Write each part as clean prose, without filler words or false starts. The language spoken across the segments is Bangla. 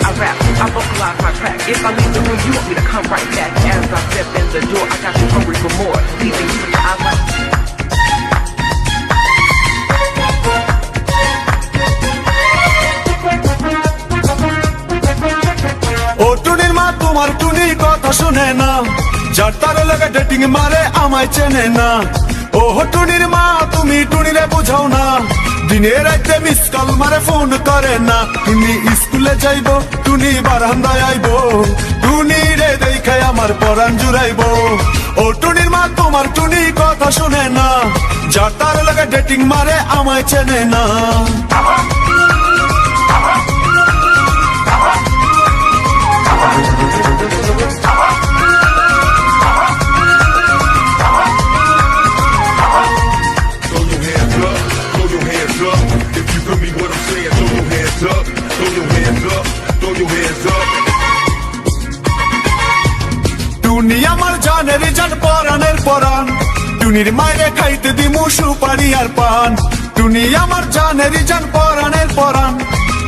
I rap, I vocalize my track. If I leave the room, you want me to come right back. As I step in the door, I got you hungry for more. Leaving you in your eyes like ও টুনির মা তোমার টুনি কথা শুনে না, যার তার লাগে ডেটিং মারে আমায় চেনে না। ও টুনির মা তুমি টুনিরে বুঝাও না, দিনে রাতে মিস কল মারে ফোন করে না। টুনি স্কুলে যাইবো, টুনি বারান্দায় আইবো, টুনি রে দেখে আমার পরাণ জুড়াইবো। ও টুনির মা তোমার টুনি কথা শুনে না, যার তার লাগে ডেটিং মারে আমায় চেনে না। টুনি আমার জানের জান পরাণের পরাণ, টুনির মায়ের খাইতে দিমু সুপারি আর পান। টুনি আমার জানের জান পরাণের পরাণ,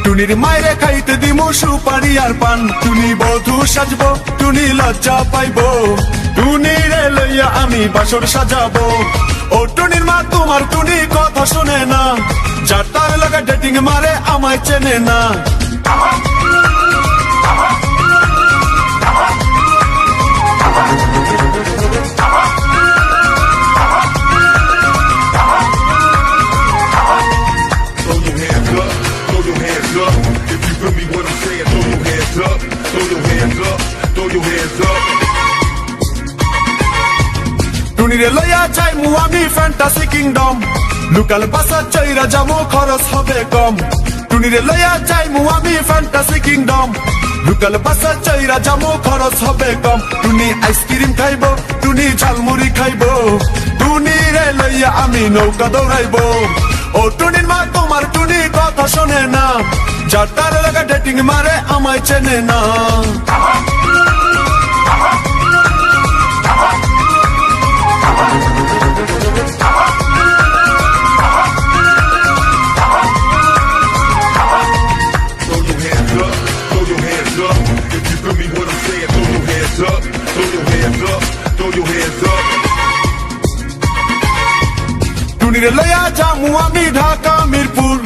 টুনির মায়ের খাইতে দিমু সুপারি আর পান। টুনি বধূ সাজবো, টুনি লজ্জা পাইবো, টুনি রে লইয়া আমি বাসর সাজাবো। ও টুনির মা তোমার টুনি কথা শুনে না, যার তার লাগা ডেটিং মারে আমায় চেনে না। টুনিরে লইয়া যাইমু আমি ফ্যান্টাসি কিংডম, লোকাল বাসা চইরা যামু খরচ হবে কম। টুনিরে লইয়া যাইমু আমি ফ্যান্টাসি কিংডম, লোকাল বাসা চইরা যামু খরচ হবে কম। টুনি আইসক্রিম খাইবো, টুনি ঝালমুড়ি খাইবো, টুনি রে লইয়া আমি নৌকা দৌড়াইবো। ও টুনির মা তোমার টুনি কথা শোনে না, যার তার লাগা ডেটিং মারে আমায় চেনে না। টুনিরে লইয়া যামু আমি ঢাকা মিরপুর,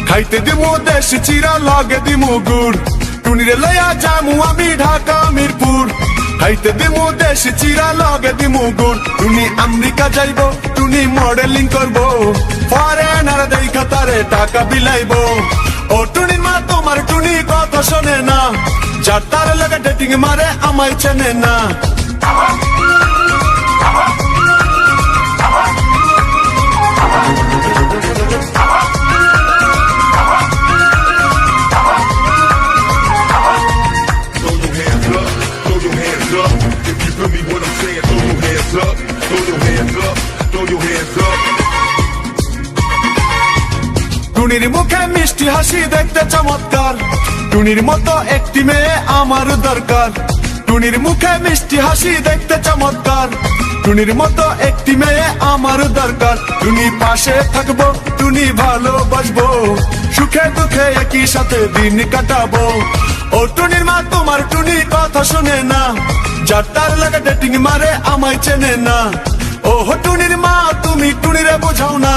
খাইতে দিমু দেশি চিরা লাগে দিমু গুড়। টুনিরে লইয়া যামু আমি ঢাকা মিরপুর, খাইতে দিমু দেশি চিরা লাগে দিমু গুড়। টুনি আমেরিকা যাইবো, টুনি মডেলিং করবো, ফরেনার দেখা তারে টাকা বিলাইবো। ও টুনির মা তোমার টুনি কথা শোনে না, যার তার লাগে ডেটিং মারে আমায় চেনে না। টুনির মুখে মিষ্টি হাসি দেখতে চমৎকার, টুনির মতো একটি মেয়ে আমার দরকার। টুনির মুখে মিষ্টি হাসি দেখতে চমৎকার, টুনির মতো একটি মেয়ে আমার দরকার। টুনি পাশে থাকবো, টুনি ভালোবাসবো, সুখে দুঃখে একই সাথে দিন কাটাবো। ও টুনির মা তোমার টুনি কথা শুনে না, যার তার লাগা ডেটিং মারে আমায় চেনে না। ও টুনির মা তুমি টুনিরে বোঝাও না,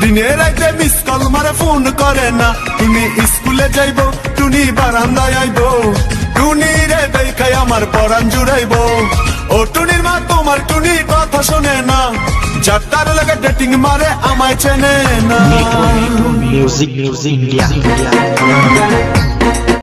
দিনে রাতে মিস কল মারে ফোন করে না। টুনি স্কুলে যাইবো, টুনি বারান্দায় আইবো, টুনি রে দেখাই আমার পরাণ জুড়াইবো। ও টুনির মা তোমার টুনি কথা শোনে না, যার তার লাগে ডেটিং মারে আমায় চেনে না। Music India.